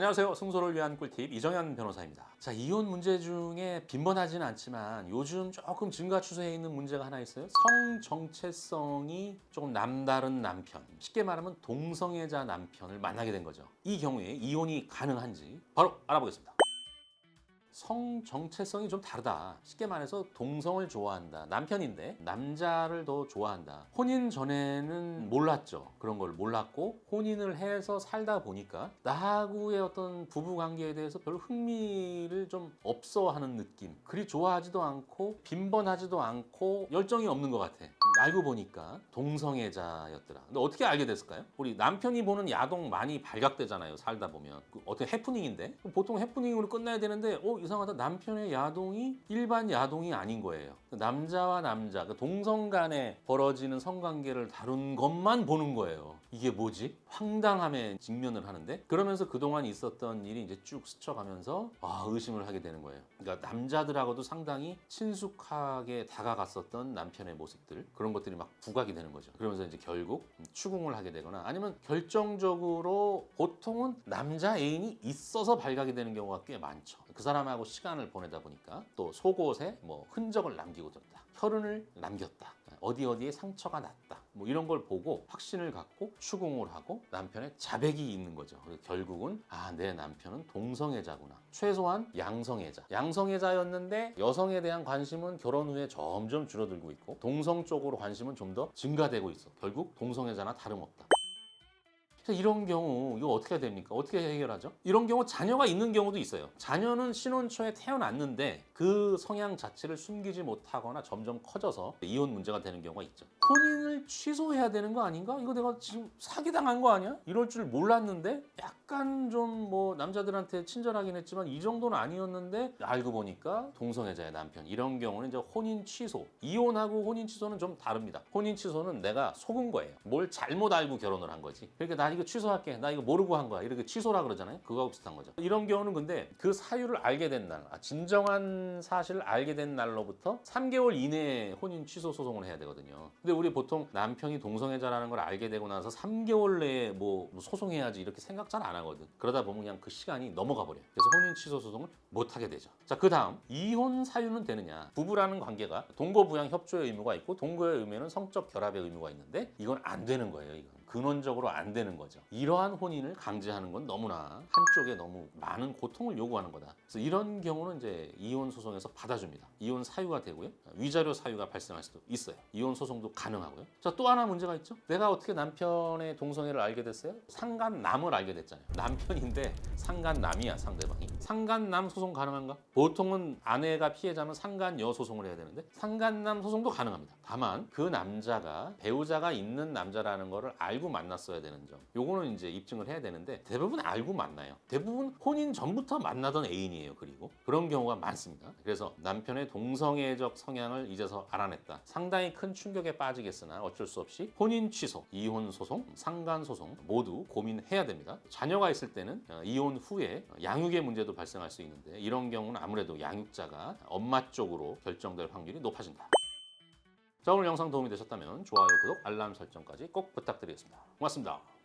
안녕하세요. 승소를 위한 꿀팁 이정현 변호사입니다. 자, 이혼 문제 중에 빈번하지는 않지만 요즘 조금 증가 추세에 있는 문제가 하나 있어요. 성 정체성이 조금 남다른 남편, 쉽게 말하면 동성애자 남편을 만나게 된 거죠. 이 경우에 이혼이 가능한지 바로 알아보겠습니다. 성 정체성이 좀 다르다. 쉽게 말해서 동성을 좋아한다. 남편인데 남자를 더 좋아한다. 혼인 전에는 몰랐죠. 그런 걸 몰랐고 혼인을 해서 살다 보니까 나하고의 어떤 부부 관계에 대해서 별로 흥미를 좀 없어하는 느낌. 그리 좋아하지도 않고 빈번하지도 않고 열정이 없는 것 같아. 알고 보니까 동성애자였더라. 근데 어떻게 알게 됐을까요? 우리 남편이 보는 야동 많이 발각되잖아요. 살다 보면. 어떻게 해프닝인데? 보통 해프닝으로 끝나야 되는데 이상하다. 남편의 야동이 일반 야동이 아닌 거예요. 남자와 남자, 동성 간에 벌어지는 성관계를 다룬 것만 보는 거예요. 이게 뭐지? 황당함에 직면을 하는데 그러면서 그동안 있었던 일이 이제 쭉 스쳐가면서 의심을 하게 되는 거예요. 그러니까 남자들하고도 상당히 친숙하게 다가갔었던 남편의 모습들 그런 것들이 막 부각이 되는 거죠. 그러면서 이제 결국 추궁을 하게 되거나 아니면 결정적으로 보통은 남자 애인이 있어서 발각이 되는 경우가 꽤 많죠. 그 사람하고 시간을 보내다 보니까 또 속옷에 뭐 흔적을 남기고 뒀다. 혈흔을 남겼다. 어디에 상처가 났다. 뭐 이런 걸 보고 확신을 갖고 추궁을 하고 남편의 자백이 있는 거죠. 그래서 결국은 내 남편은 동성애자구나. 최소한 양성애자. 양성애자였는데 여성에 대한 관심은 결혼 후에 점점 줄어들고 있고 동성 쪽으로 관심은 좀 더 증가되고 있어. 결국 동성애자나 다름없다. 이런 경우 이거 어떻게 해야 됩니까? 어떻게 해결하죠? 이런 경우 자녀가 있는 경우도 있어요. 자녀는 신혼 초에 태어났는데 그 성향 자체를 숨기지 못하거나 점점 커져서 이혼 문제가 되는 경우가 있죠. 혼인을 취소해야 되는 거 아닌가? 이거 내가 지금 사기당한 거 아니야? 이럴 줄 몰랐는데 약간 좀 뭐 남자들한테 친절하긴 했지만 이 정도는 아니었는데 알고 보니까 동성애자의 남편. 이런 경우는 이제 혼인 취소. 이혼하고 혼인 취소는 좀 다릅니다. 혼인 취소는 내가 속은 거예요. 뭘 잘못 알고 결혼을 한 거지. 그러니까 나 이거 취소할게. 나 이거 모르고 한 거야. 이렇게 취소라 그러잖아요. 그거하고 비슷한 거죠. 이런 경우는 근데 그 사유를 알게 된 날, 진정한 사실을 알게 된 날로부터 3개월 이내에 혼인 취소 소송을 해야 되거든요. 근데 우리 보통 남편이 동성애자라는 걸 알게 되고 나서 3개월 내에 뭐 소송해야지 이렇게 생각 잘 안 하거든. 그러다 보면 그냥 그 시간이 넘어가 버려요. 그래서 혼인 취소 소송을 못 하게 되죠. 자, 그 다음 이혼 사유는 되느냐? 부부라는 관계가 동거부양 협조의 의무가 있고 동거의 의무에는 성적 결합의 의무가 있는데 이건 안 되는 거예요. 이건 근원적으로 안 되는 거죠. 이러한 혼인을 강제하는 건 너무나 한쪽에 너무 많은 고통을 요구하는 거다. 그래서 이런 경우는 이제 이혼 소송에서 받아줍니다. 이혼 사유가 되고요. 위자료 사유가 발생할 수도 있어요. 이혼 소송도 가능하고요. 자, 또 하나 문제가 있죠. 내가 어떻게 남편의 동성애를 알게 됐어요? 상간남을 알게 됐잖아요. 남편인데 상간남이야, 상대방이. 상간남 소송 가능한가? 보통은 아내가 피해자면 상간여 소송을 해야 되는데 상간남 소송도 가능합니다. 다만 그 남자가 배우자가 있는 남자라는 거를 알고 만났어야 되는 점. 요거는 이제 입증을 해야 되는데 대부분 알고 만나요. 대부분 혼인 전부터 만나던 애인이에요. 그리고 그런 경우가 많습니다. 그래서 남편의 동성애적 성향을 이제서 알아냈다. 상당히 큰 충격에 빠지겠으나 어쩔 수 없이 혼인 취소, 이혼 소송, 상간 소송 모두 고민해야 됩니다. 자녀가 있을 때는 이혼 후에 양육의 문제도 발생할 수 있는데 이런 경우는 아무래도 양육자가 엄마 쪽으로 결정될 확률이 높아진다. 자, 오늘 영상 도움이 되셨다면 좋아요, 구독, 알람 설정까지 꼭 부탁드리겠습니다. 고맙습니다.